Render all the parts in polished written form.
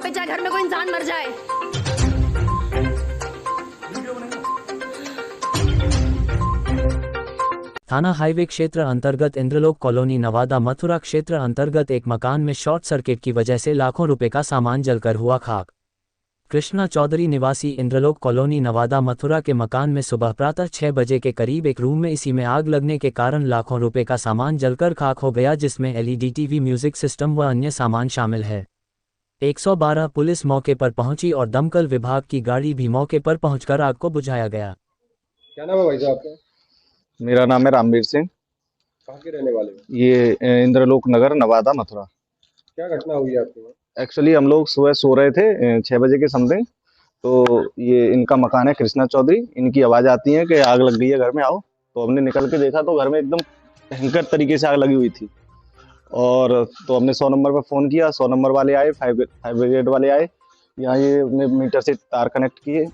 पे चाहे घर में कोई इंसान मर जाए। थाना हाईवे क्षेत्र अंतर्गत इंद्रलोक कॉलोनी नवादा मथुरा क्षेत्र अंतर्गत एक मकान में शॉर्ट सर्किट की वजह से लाखों रुपए का सामान जलकर हुआ खाक। कृष्णा चौधरी निवासी इंद्रलोक कॉलोनी नवादा मथुरा के मकान में सुबह प्रातः 6 बजे के करीब एक रूम में इसी में आग लगने के कारण लाखों रुपए का सामान जलकर खाक हो गया, जिसमें एलईडी टीवी, म्यूजिक सिस्टम व अन्य सामान शामिल है। 112 पुलिस मौके पर पहुंची और दमकल विभाग की गाड़ी भी मौके पर पहुंचकर आग को बुझाया गया। क्या नाम है भाई साहब आपका? मेरा नाम है रामवीर सिंह। कहाँ के रहने वाले हो? ये इंद्रलोक नगर नवादा मथुरा। क्या घटना हुई है आपके वहाँ? एक्चुअली हम लोग सुबह सो रहे थे 6 बजे के समथिंग। तो ये इनका मकान है कृष्णा चौधरी। इनकी आवाज़ आती है कि आग लग गई है, घर में आओ। तो हमने निकल के देखा तो घर में एकदम भयंकर तरीके से आग लगी हुई थी। और तो हमने 100 नंबर पर फ़ोन किया। 100 नंबर वाले आए, फायर ब्रिगेड वाले आए। यहाँ ये अपने मीटर से तार कनेक्ट किए,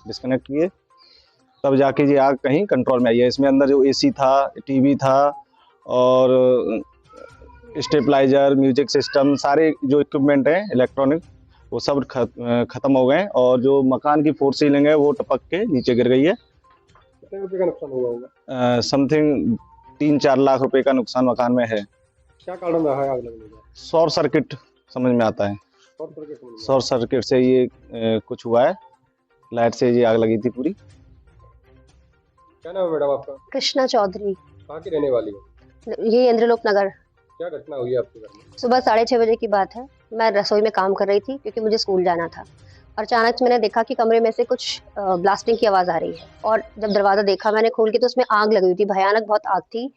डिस्कनेक्ट किए, तब जाके ये आग कहीं कंट्रोल में आई है। इसमें अंदर जो एसी था, टीवी था और स्टेबलाइजर, म्यूजिक सिस्टम, सारे जो इक्विपमेंट हैं इलेक्ट्रॉनिक, वो सब खत्म हो गए। और जो मकान की 4 सीलिंग है वो टपक के नीचे गिर गई है। कितने रुपए का नुकसान हुआ होगा? समथिंग 3-4 लाख रुपए का नुकसान मकान में है। क्या कारण रहा है आग लगने का? शॉर्ट सर्किट समझ में आता है। शॉर्ट सर्किट समझ में आया। शॉर्ट सर्किट से ये कुछ हुआ है। लाइट से ये आग लगी थी पूरी। क्या नाम है मैडम आपका? कृष्णा चौधरी, कहाँ की रहने वाली हो? ये इंद्रलोक नगर। क्या घटना हुई है आपके घर में? सुबह 6:30 बजे की बात है। मैं रसोई में काम कर रही थी क्योंकि मुझे स्कूल जाना था और अचानक मैंने देखा कि कमरे में से कुछ ब्लास्टिंग की आवाज़ आ रही है। और जब दरवाज़ा देखा मैंने खोल के तो उसमें आग लगी हुई थी, भयानक बहुत आग थी।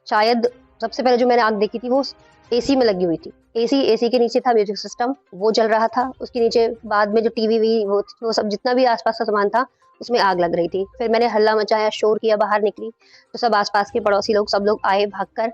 शायद सबसे पहले जो मैंने आग देखी थी वो एसी में लगी हुई थी। एसी के नीचे था म्यूजिक सिस्टम, वो जल रहा था। उसके नीचे बाद में जो टीवी भी वो सब जितना भी आसपास का सामान था उसमें आग लग रही थी। फिर मैंने हल्ला मचाया, शोर किया, बाहर निकली तो सब आसपास के पड़ोसी लोग सब लोग आए भागकर।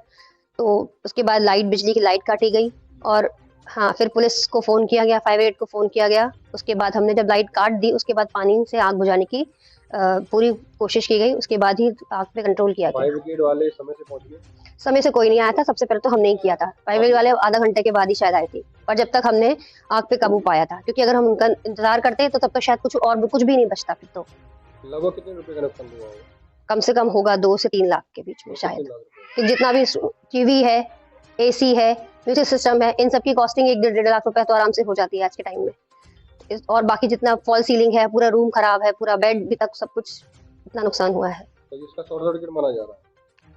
तो उसके बाद बिजली की लाइट काटी गई और हाँ, फिर पुलिस को फ़ोन किया गया, फायर ब्रिगेड को फ़ोन किया गया। उसके बाद हमने जब लाइट काट दी उसके बाद पानी से आग बुझाने की पूरी कोशिश की गई। उसके बाद ही आग पे कंट्रोल किया गया। फायर ब्रिगेड वाले समय से पहुंच गए? समय से कोई नहीं आया था, सबसे पहले तो हमने ही किया था। फायर ब्रिगेड वाले आधा घंटे के बाद ही शायद आए थे, पर जब तक हमने आग पे काबू पाया था, क्योंकि अगर हम उनका इंतजार करते तो तब तक शायद कुछ भी नहीं बचता। फिर तो लगभग कितने रुपए का नुकसान हुआ होगा? कम से कम होगा 2 से 3 लाख के बीच में 3 शायद। लाख रुपए। कि जितना भी टीवी है, एसी है, म्यूजिक सिस्टम है, इन सब की कॉस्टिंग 1-1.5 लाख रुपए तो आराम से हो जाती है आज के टाइम में। और बाकी जितना फॉल सीलिंग है, पूरा रूम खराब है, पूरा बेड भी तक सब कुछ इतना नुकसान हुआ है। तो इसका शॉर्ट सर्किट माना जा रहा है।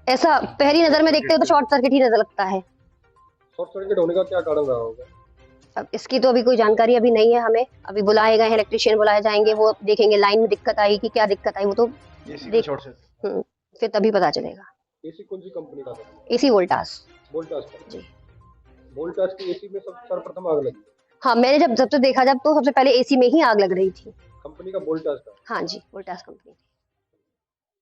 ऐसा पहली नजर में देखते हो तो शॉर्ट सर्किट ही नजर लगता है। शॉर्ट सर्किट होने का क्या कारण रहा होगा? अब इसकी तो अभी कोई जानकारी अभी नहीं है हमें। अभी बुलाए गए हैं, इलेक्ट्रिशियन बुलाए जाएंगे, वो देखेंगे लाइन में दिक्कत आई कि क्या दिक्कत आई, वो तो फिर तभी पता चलेगा। एसी कौन सी कंपनी का था? एसी वोल्टास। वोल्टास का? जी। वोल्टास की एसी में सर्वप्रथम आग लगी? हाँ, मैंने जब सबसे देखा तो सबसे पहले एसी में ही आग लग रही थी। कंपनी का वोल्टास का? हाँ जी, वोल्टास कंपनी।